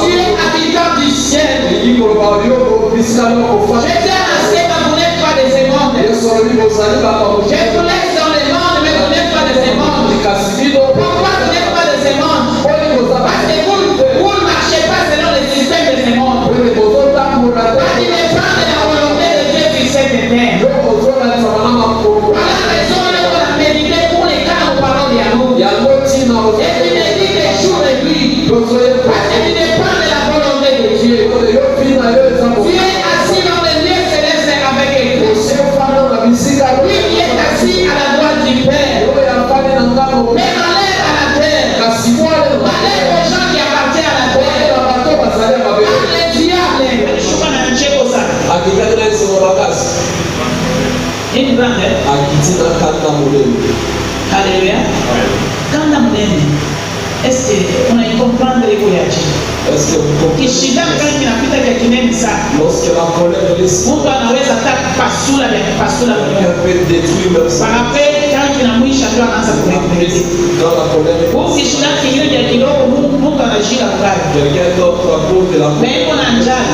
Dieu, habitant du ciel, je tiens à ce que vous n'êtes pas de ce monde. Je vous laisse dans le monde, mais vous n'êtes pas de ce monde. Pourquoi vous n'êtes pas de ce monde? Parce que vous ne marchez pas selon le système de ce monde. Vous dépendez de la volonté de Dieu sur cette terre. Voilà la raison pour la méditer pour les cas aux paroles de Yahoo. Et puis médite les jours et nuits. Parce que tu dépends de la volonté de Dieu. Tu es assis dans le lieu céleste avec Christ. Lui qui est assis à la droite du Père. Mais malheur à la terre. Malheur aux gens qui appartiennent à la terre. Les diables. Une grande. Alléluia. Quand on est-ce qu'on a comprendre les voyages? Kishida kama inapita kwa kineni sana. Lorsque la colère est Mungu anaweza hata pasula ya pasula. Parapet kama kinamwisha ndio anaanza kurejelea. Ukishida kingine cha kidogo Mungu anashika ukali. Mais on a njaa.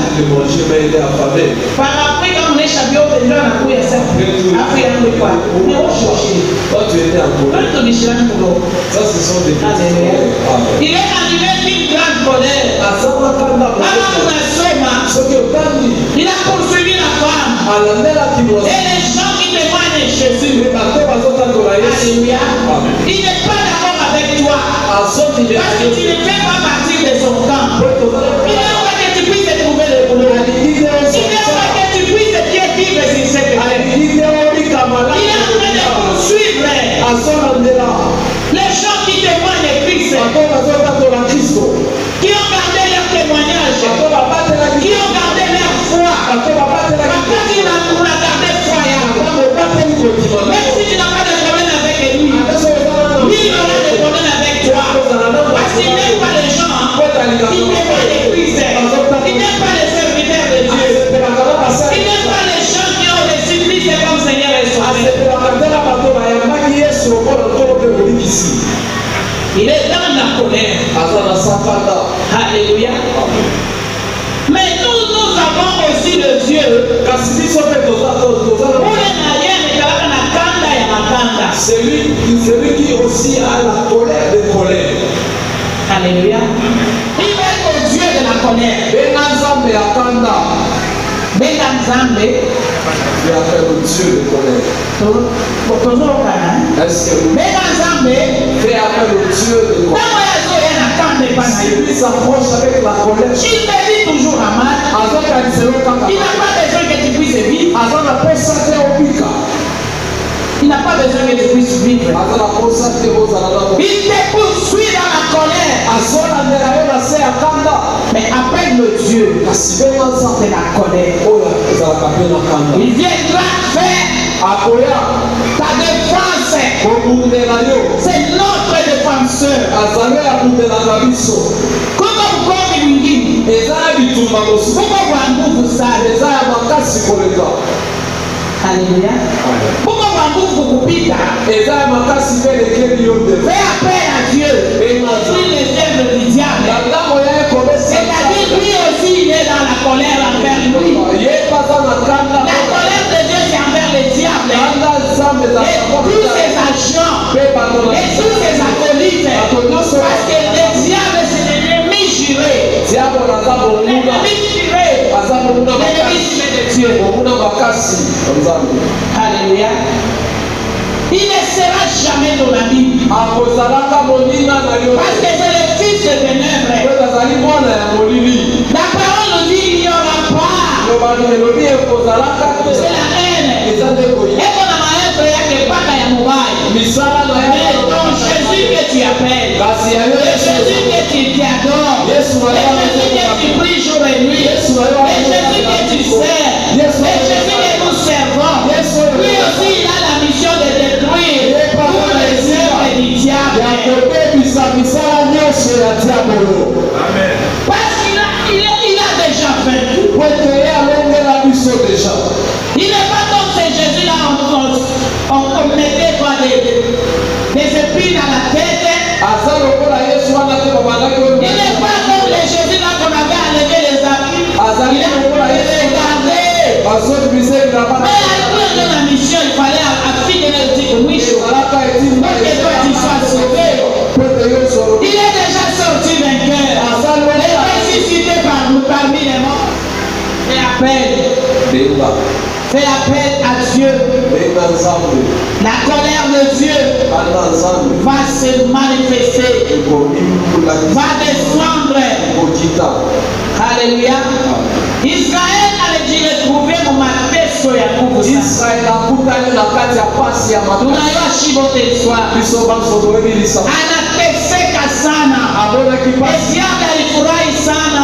Parapet kama unaisha vyote ndio anakuja sasa. Afu yangu kwa. Ni oshoshi. Tu étais en colère. Quand on est chez nous. Ça ce sont des Il est arrivé une grande colère. Il a poursuivi la femme. Et les gens qui témoignent Jésus. Alléluia. Il n'est pas d'accord avec toi. Parce que tu ne fais pas partie de son camp. Il n'est pas que tu puisses trouver le boulot. Il n'est pas que tu puisses vivre sur cette terre. Il est en train de poursuivre les gens qui témoignent Christ. Qui ont gardé leur témoignage, qui ont gardé leur foi. Parce que tu n'as pas gardé foi. Même si tu n'as pas de problème avec lui, lui il aura des problèmes avec toi. Parce qu'il n'aime pas les gens, il n'aime pas les Christ, il n'aime pas les serviteurs de Dieu, il n'aime pas les gens qui ont reçu Christ comme Seigneur et Sauveur. Il est dans la colère. Alléluia. Mais nous avons aussi le Dieu. Celui qui aussi a la colère des colères. Alléluia. Il est au Dieu de la colère. Benganzambe. Il appelle le Dieu de colère. Est-ce que Benganzambe fait appel au Dieu de colère? Si lui s'approche avec la colère, il te dit toujours à mal. Il n'a pas besoin que tu puisses vivre. Il n'a pas besoin que tu puisses vivre. Il te poursuit dans la colère. Mais appelle le Dieu de la colère. Il viendra faire ta défense. C'est notre défenseur. Comment vous Alléluia. Pourquoi vous kupita? Fais appel à Dieu. Il les œuvres du diable. C'est-à-dire lui aussi il est dans la colère envers lui. La colère de Dieu c'est envers le diable. Et tous ses agents. Et tous ses acolytes. Parce que le diable c'est l'ennemi juré. L'ennemi juré. L'ennemi juré de Dieu. Alléluia. Il ne sera jamais dans la Bible. Parce que c'est le fils de ténèbres. La parole nous dit qu'il n'y aura pas. C'est la haine. Et qu'on a main frère pas qu'à mobile. Mais donc Jésus que tu appelles. Jésus que tu adores. Jésus que tu pries jour et nuit. Jésus que tu sers. Jésus que nous servons. Lui aussi il a la mission de détruire tous les œuvres du diable. Amen. Parce qu'il a déjà fait. Il n'est pas comme c'est Jésus là, on mettait quoi des épines à la tête. n'est pas comme les Jésus là qu'on avait enlevé les habits. Il a regardé. Mais après la mission, il fallait affiner le petit mouche pour que toi tu sois sauvé. Il est déjà sorti vainqueur. Il est ressuscité parmi les morts. Fais appel. Fais appel à Dieu. La colère de Dieu va se manifester. Va descendre. Alléluia. Israël allait dire trouver mon mateso ya kubu. Israël a kutani na kati ya pasi ya mateso. Tunayua shibote swa. Biso banso toebilisa. Anateseka sana. Abona kipasi. Esiaga alifurahi sana.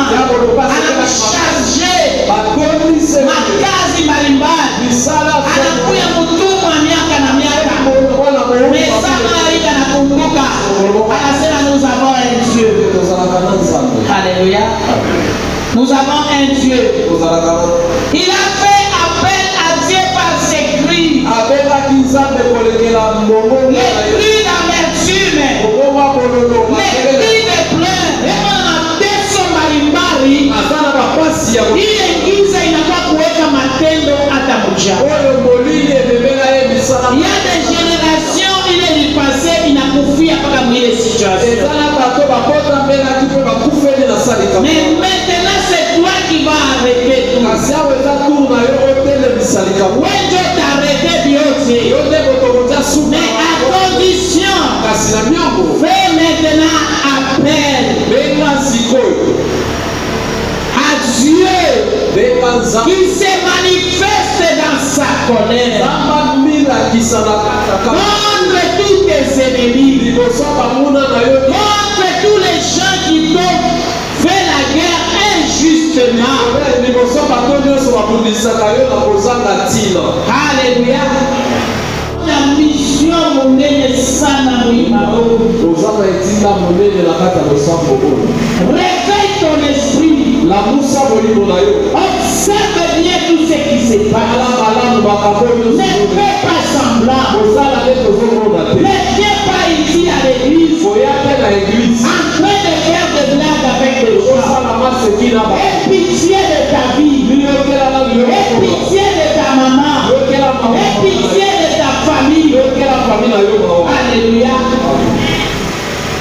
Anamsharge makazi mbalimbali. Anakuya mtumwa miaka na miaka. Mesama alika nakumbuka. Anasema nous avons un Dieu. Alléluia. Nous avons un Dieu. Il a fait appel à Dieu par ses cris. Les cris d'amertume. Les cris de pleurs. Ile giza inakuwa kuweka matendo hata moja. Il y a des générations ile ilipase inakufia mpaka mwile situation. Mais maintenant c'est toi qui vas arrêter tout. Ouais, Dieu t'arrêter biote. Mais à condition, fais maintenant appel à Dieu qui se manifeste dans sa colère contre tous tes ennemis, contre tous les gens qui t'ont fait la guerre injustement. Alléluia. La mission monnaie sana mwimao. Réveille ton esprit. Observe bien tout ce qui se passe. Ne fais pas semblant. Ne viens pas ici à l'église en train de faire des blagues avec les gens. Aie pitié de ta vie. Aie pitié de ta maman. Aie pitié de ta famille. Alléluia.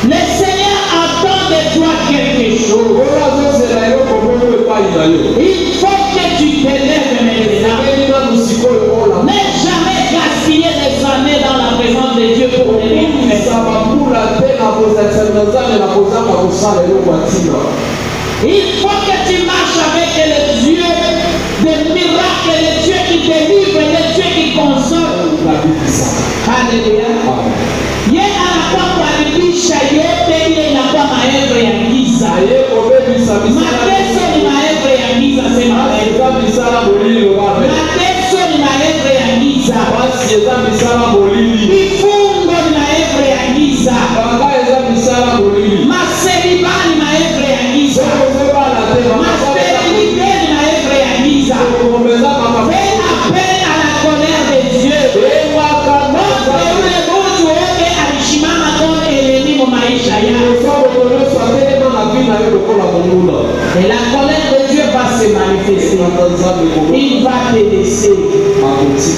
Le Seigneur attend de toi quelque chose. Il faut que tu te lèves maintenant. Ne jamais gaspiller les années dans la présence de Dieu pour les faire. Il faut que tu marches avec le Dieu des miracles, le Dieu qui délivre, le Dieu qui console. Alléluia. Ye anakuwa kuharibisha yote ile inakuwa maevre ya giza. Mateso ni maevre ya giza, sema mateso ni maevre ya giza. Vifungo ni maevre ya giza. Maseliba ni maevre ya giza. Masterilite ni maevre ya giza. Fais appel à la colère de Dieu. Alishimama kama elimu maisha yako. Et la colère de Dieu va se manifester. Il va te laisser.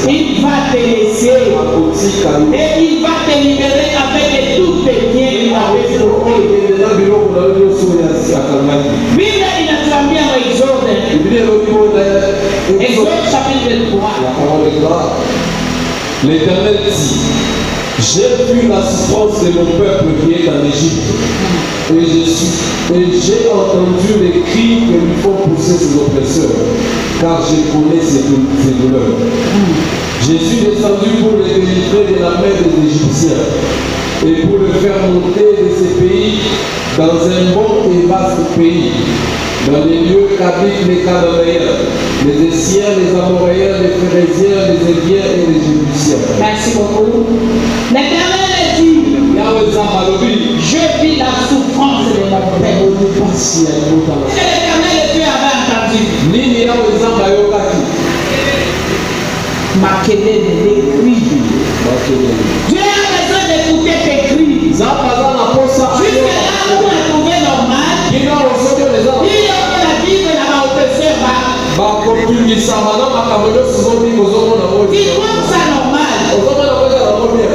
Il va te laisser. Et il va te libérer avec tous tes biens. Bible inatuambia dans Exode. Exode chapitre 3. L'Éternel dit: j'ai vu la souffrance de mon peuple qui est en Égypte, et j'ai entendu les cris que lui font pousser ses oppresseurs, car je connais ses douleurs. Je suis descendu pour le délivrer de la main des Égyptiens, et pour le faire monter de ces pays dans un bon et vaste pays, dans les lieux qu'habitent les Cananéens, les Essiens, les Amoréens, les Phérésiens, les Éviens et les Jébusiens. Merci beaucoup. L'Éternel dit: je vis la souffrance de mon peuple. Est-ce que l'Éternel Dieu avait entendu? Makelele, les cris. Dieu a besoin d'écouter tes cris. Jusque là où on a trouvé Tu trouves ça normal.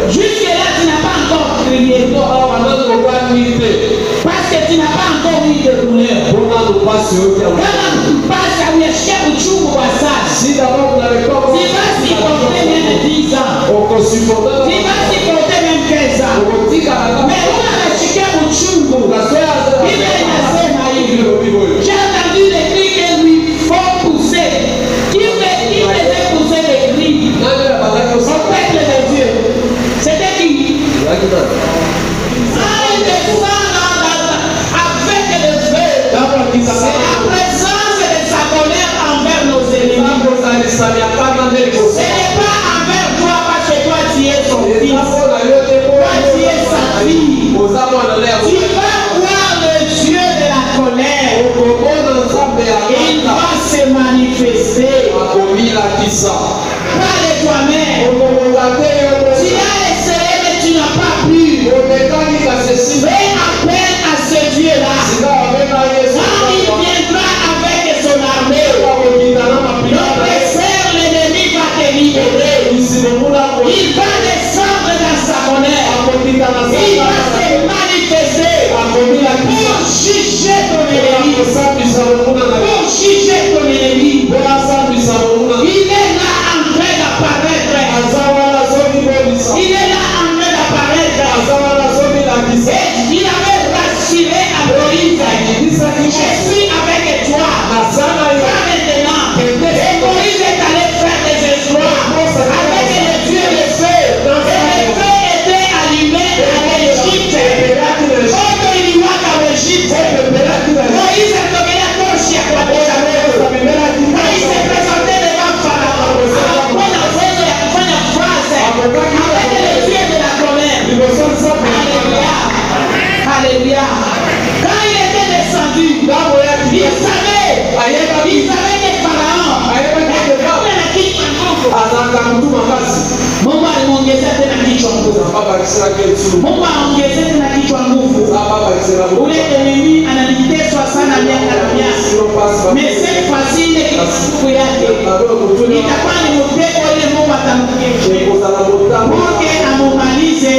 Jusque-là, tu n'as pas encore crié. Parce que tu n'as pas encore eu de douleur. Kama kupasha uyasikia uchungu wa sasa. Si basi porter même 10 ans. Si basi porter même 15 ans. Mais unasikia uchungu. Biblia inasema hivyo. J'ai entendu les cris que lui font pousser. Qui faisait pousser les cris? Au peuple de Dieu. C'était qui? C'est la présence de sa colère envers nos ennemis. Ce n'est pas envers toi parce que toi tu es son fils. Toi tu es sa fille. Tu vas voir le Dieu de la colère. Il va se manifester. Pas de toi-même. Tu as essayé mais tu n'as pas pu. Fais appel à ce Dieu-là. Quand il viendra avec son armée, l'oppresseur, l'ennemi va te libérer. Il va descendre dans sa colère. Il va se manifester pour juger ton ennemi. Pour juger ton ennemi. Il est là en train d'apparaître. Il est là en train d'apparaître. Et il avait rassuré à Moïse. Je suis avec toi. Va maintenant. Et Moïse est allé faire des exploits avec le Dieu de feu. Et le feu était allumé à l'Égypte. Quand il y va dans l'Égypte, Moïse a tombé la torche à quoi déjà. Moïse s'est présenté devant Pharaon. Après la phrase, avec le Dieu de la colère. Alléluia. Alléluia. Quand il était descendu, il savait que Pharaon Mungu alimuongezea tena kichwa nguvu. Mungu anaongezea tena kichwa nguvu. Ule enemi analiteswa sana miaka na miaka. Mais cette fois-ci ile kitu yake itakuwa ni mtego ile Mungu atamkesha. Mungu amumalize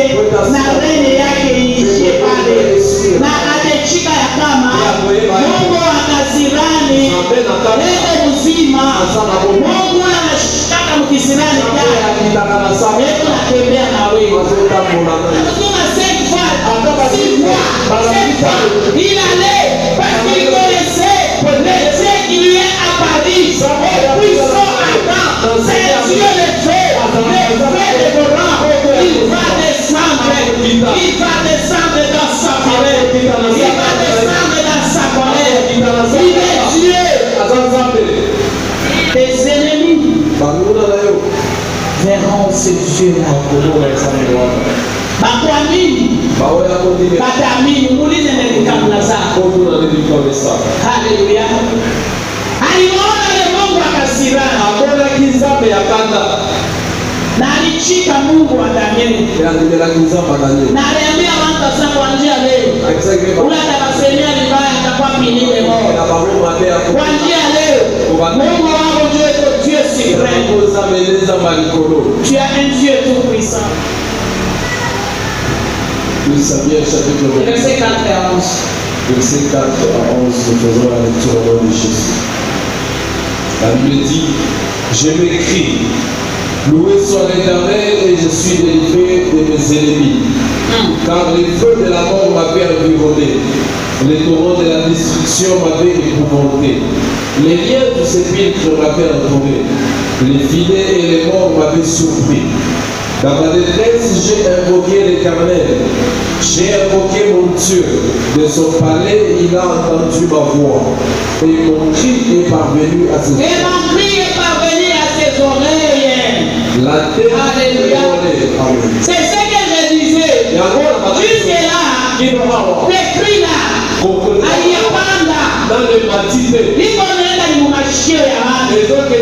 na rene yake iishie pale. Na atachika ya kama Mungu akazirani leo mzima. Mungu anashika mkisirani yake. Yesu anatembea na wewe. Tunasema il allait parce qu'il connaissait le Dieu qui lui est apparu. Et puissant Adam, c'est Dieu le feu. Le feu dévorant. Il va descendre. Il va descendre dans sa colère. Il va descendre dans sa colère. Il est Dieu. Tes ennemis verront ce Dieu-là. Bakuamini, bataamini, muulize neno zako. Haleluya. Aliona ile Mungu akasirana. Na alichika Mungu wa Danieli. Na aliambia watu sasa kwa njia leo. Ule atakasemea vibaya atakuwa pinile moja. Kwa njia leo. Mungu wako Dieu suprême. Tu as un Dieu tout puissant. Verset 4 à 11. Verset 4 à 11, nous faisons la lecture au nom de Jésus. La Bible dit, je m'écris, loué soit l'Éternel et je suis délivré de mes ennemis. Car les feux de la mort m'avaient environné, les torrents de la destruction m'avaient épouvanté, les liens du sépulcre m'avaient entouré, les filets et les morts m'avaient surpris. Dans ma détresse, j'ai invoqué l'Éternel, j'ai invoqué mon Dieu. De son palais, il a entendu ma voix. Et mon cri est parvenu à ses oreilles. La terre est volée. C'est ce que je disais. Jusque-là, le cri là, aliyapanda. Dans le matin, liko nenda ni mumashio ya watu. Ikoke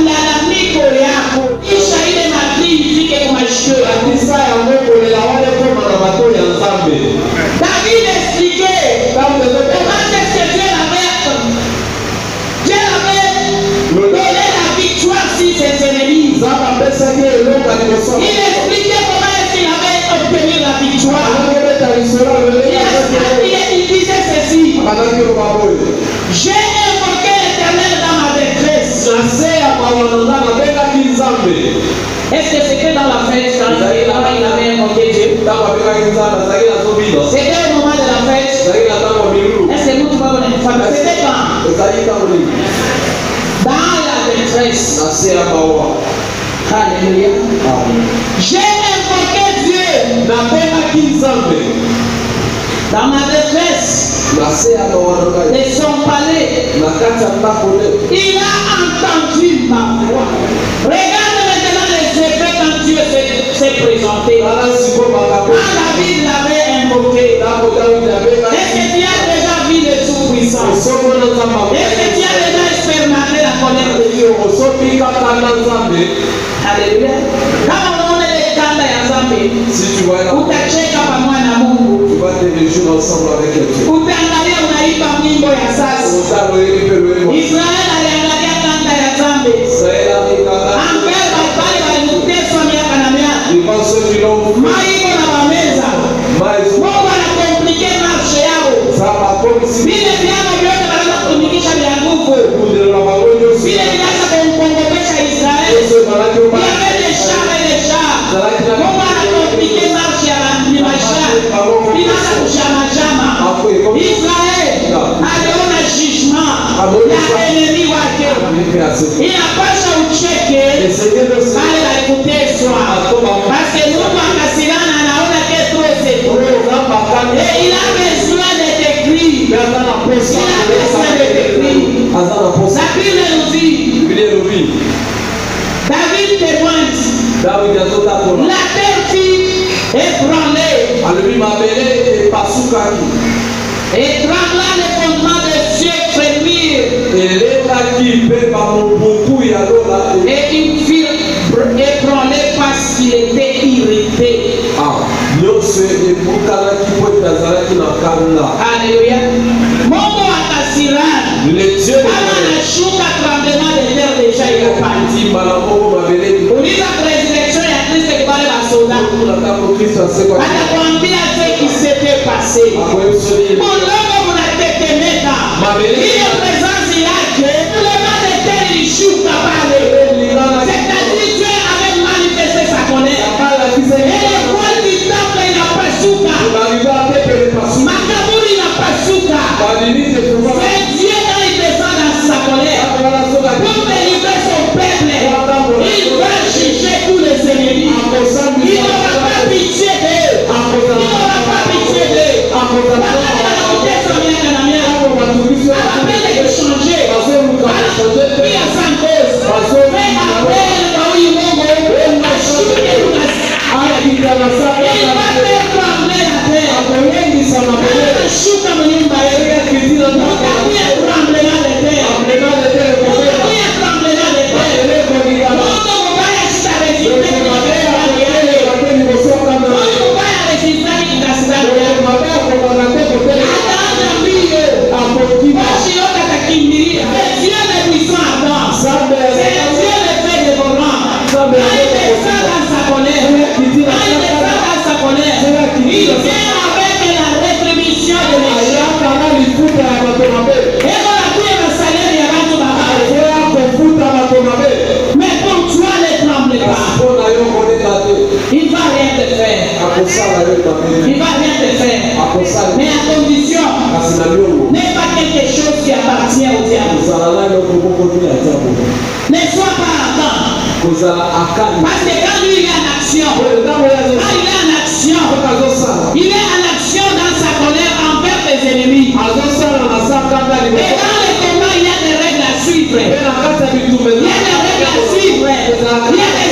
malalamiko yako. Kisha ile matii ifike kwa mashio ya watu. David expliquait comment est-ce que Dieu l'avait J'ai invoqué l'Éternel dans ma détresse. Est-ce que c'était dans la fête quand il avait invoqué Dieu? C'était au moment de la fête. Est-ce que nous pouvons le faire? C'était quand? Dans la détresse. Alléluia. J'ai invoqué Dieu dans ma détresse. De son palais. Il a entendu ma voix. Regarde maintenant les effets quand Dieu s'est présenté. Quand David l'avait invoqué. Est-ce que tu as déjà vu le Tout-Puissant? Est-ce que tu as déjà expérimenté la colère de Dieu? Alléluia. Quand on est les kanda ya Nzambe, utacheka pamoja na Mungu. Tu vas te réjouir ensemble avec Dieu. Utaangalia unaimba mwimbo ya sasa. Israeli aliangalia kanda ya Nzambe. Ambele pale walimteswa miaka na miaka. Maiko na wameza. Mungu anakomplike maisha yao. Vile vyama vyote wanaanza kutumikisha vya nguvu. Vile vinaanza kumkongopesha Israeli. Mungu anakomplike maisha ya maisha. Vinaanza kushama. Israeli aliona judgment ya enemy wake. Inapasha ucheke pale walikuteswa. Parce que Mungu akasirana anaona que trop c'est trop. Et il a besoin de t'écrire. Il a besoin de t'écrire. La Bible nous dit. David témoigne. La terre fut ébranlée. Et trembla les fondements des cieux frémir. Et il fut ébranlé parce qu'il était irrité. Alléluia. Mungu akasirana. Kama anashuka tremblement de terre déjà iko parti. Uliza résurrection ya Kristo kibale basoda. Atakwambia ce qui s'était passé. Mungu munatetemeka. Ile présence yake, le mal de terre ilishuka pale. C'est-à-dire Dieu avait manifesté sa colère. Et le poids du temple inapasuka. Makaburi inapasuka. C'est Dieu quand il descend dans sa colère pour délivrer son peuple. Il va juger tous les ennemis. Il n'aura pas pitié d'eux. Il n'aura pas pitié d'eux. Il va rien te faire. Mais à condition, n'est pas quelque chose qui appartient au diable. Ne sois pas ardent. Parce que quand lui il est en action, il est en action dans sa colère envers tes ennemis. Et dans le combat, il y a des règles à suivre. Il y a des règles à suivre. Il y a des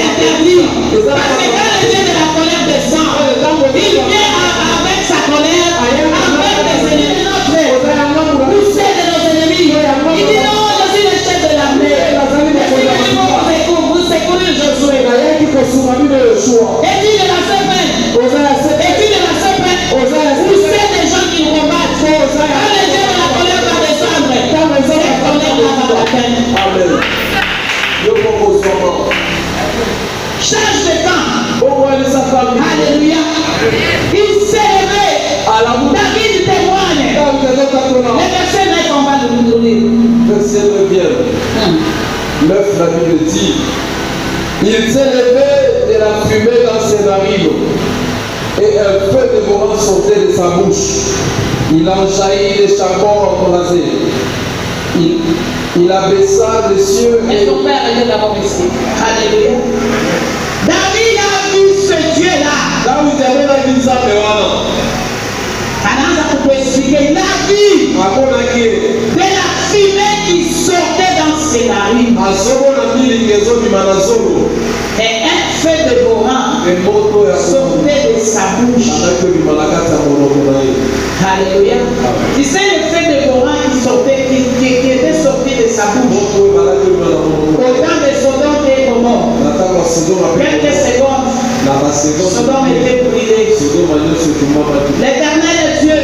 interdits. Parce que quand le Dieu de la colère descend, il vient avec sa colère, avec les ennemis. Pousser de nos ennemis. Il dit non, je suis le chef de l'armée. Vous secourez Josué. Et dit de la semaine. Pousser des gens qui nous combattent. Quand le Dieu de la colère va descendre, cette colère va l'atteindre. Change de camp. Alléluia. Il s'est levé. David la Bible dit, il s'élevait de la fumée dans ses narines et un feu dévorant sortait de sa bouche. Il en jaillit des charbons embrasés. Il abaissa les cieux et son père était d'abord ici. Alléluia. David a vu ce Dieu-là. David avait la vie de sa mère. Anaanza kukuexpliquer la vie de la fumée qui sortait dans ses narines. Et un feu dévorant sortait de sa bouche. Alléluia. Tu sais le feu dévorant qui était sorti de sa bouche. Autant de Sodome et Gomorrhe. Quelques secondes. Sodome était brûlé. L'Éternel Dieu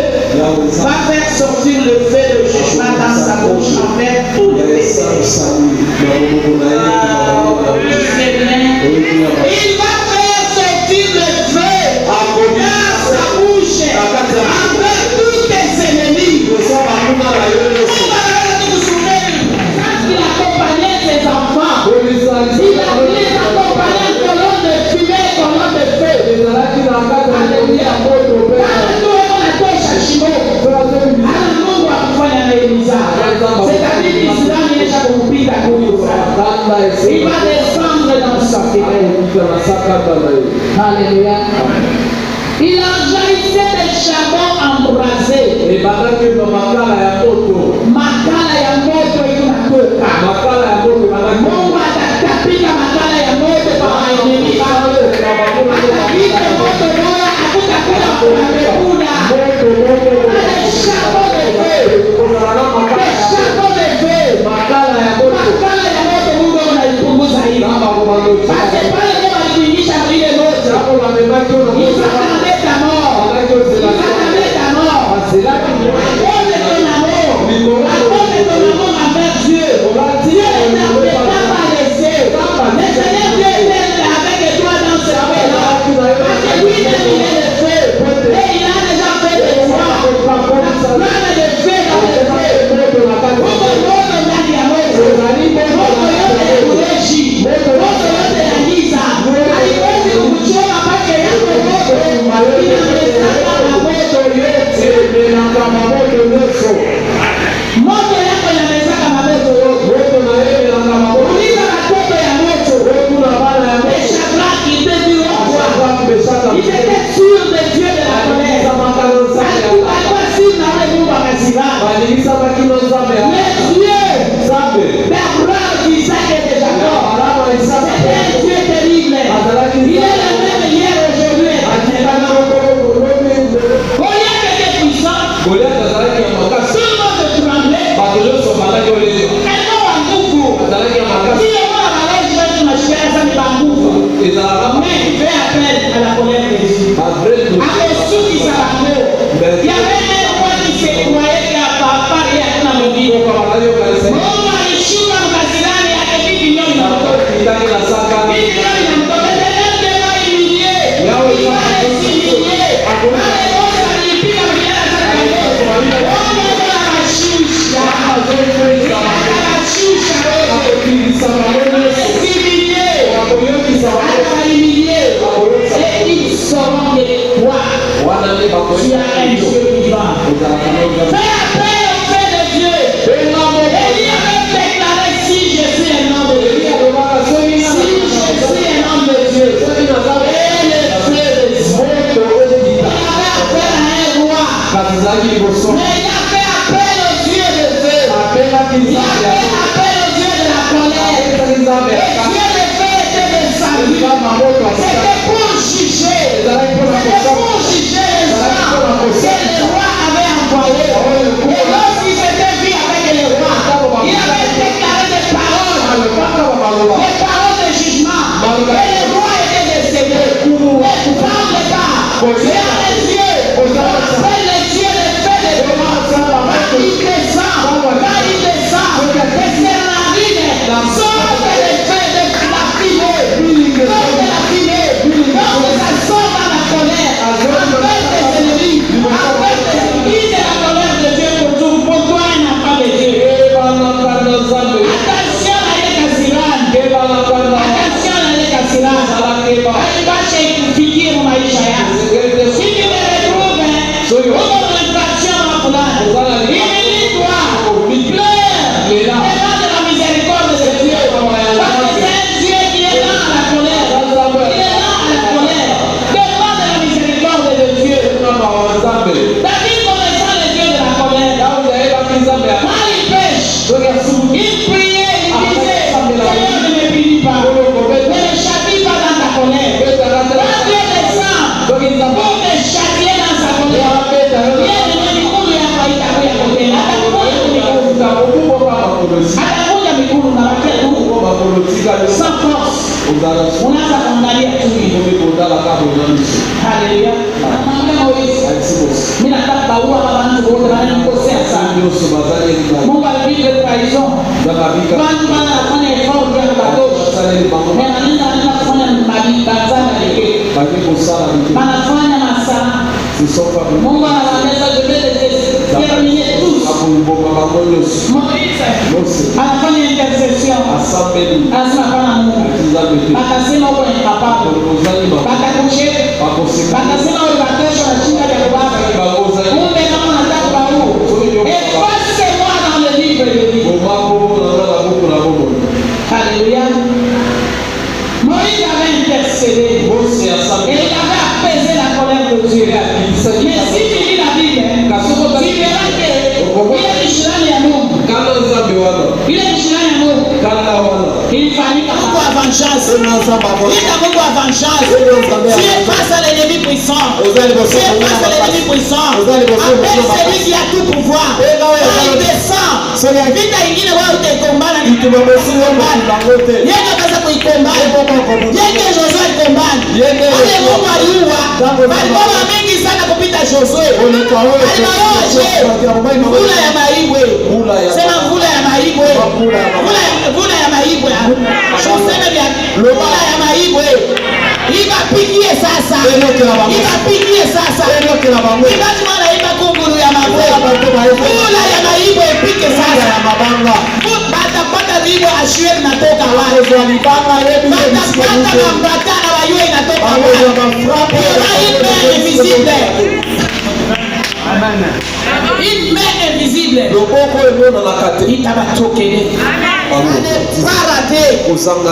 va faire sortir le feu de jugement dans sa bouche envers tous les pécheurs. Il va faire sortir le feu dans sa bouche envers tous tes ennemis. Quand il accompagnait ses enfants, il les accompagnait en colonne de fumée, colonne de feu. Alléluia. Mungu akufanya na Elisa. C'est-à-dire l'Islam inaisha kumpita kuuza. Il va descendre dans sa fumée. Alléluia. Il enjaillissait des charbons embrasés. Makala ya moto inatoka. Mungu atatapika makala ya moto kwa enemy. Atapika moto moja hakutakuwa kuna Attention à atakuja miguu na wakia tu sans force. Unaanza kuangalia tu hivi. Haleluya. Anamwambia Moizi, mimi nataka kuua watu wote wananikosea sana. Mungu alipige trahison. Watu wanafanya effort ya kutosha. Nenda kufanya mabazana yake. Wanafanya masaa. Mungu anawaeleza terminer tous. Moïse anafanya intercession. Anasema pana Mungu. Akasema uko ni papa. Akakucheka. Akasema wewe batosha na shinda ya baba. Kumbe kama unataka bahu. Passe moi dans le livre de vie. Alléluia. Moïse avait intercédé. Et il avait apaisé la colère de Dieu. Mais si tu lis la Bible, tu verras que il est mishirani ya Mungu. Il est mishirani ya Mungu. Ilifanyika Mungu wa vengeance. Ita Mungu wa vengeance. Tu es face à l'ennemi puissant. Tu es face à l'ennemi puissant. Appelle celui qui a tout pouvoir. Il descend. Vita ingine wewe utaikombana ni kuikombana. Yeye kaza kuikombana. Yeye Josué ikombana. Wale Mungu aliua. Walikuwa mengi sana kupita Josué. Mvula ya maibwe. Sema mvula ya maibwe. Mvula ya maibwe. Useme vya mvula ya maibwe. Ibapigie sasa. Ibapigie sasa. Ibaki mwana iba kunguru ya mabwe. Mvula ya maibwe ipike sasa. Batapata vibo ashwe natoka wapi? Batapata mambatana wayue inatoka wapi? Une invisible. Une main invisible. Il t'a batokele.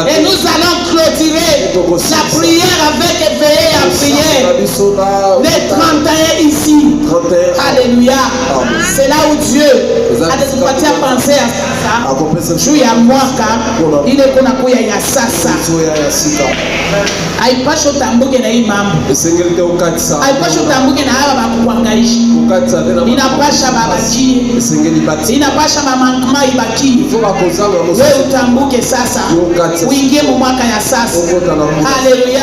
Et nous allons clôturer la prière avec veiller à prière. Les 31 ici. Alléluia. C'est là où Dieu a décidé à penser à ça. Juu ya mwaka ile kuna kuya ya sasa. Haipaswi utambuke na hii mambo. Haipaswi utambuke na hawa bakuangaishi. Inapasha babaki. Inapasha mama ibaki. Wewe utambuke sasa. Uingie mu mwaka ya sasa. Haleluya.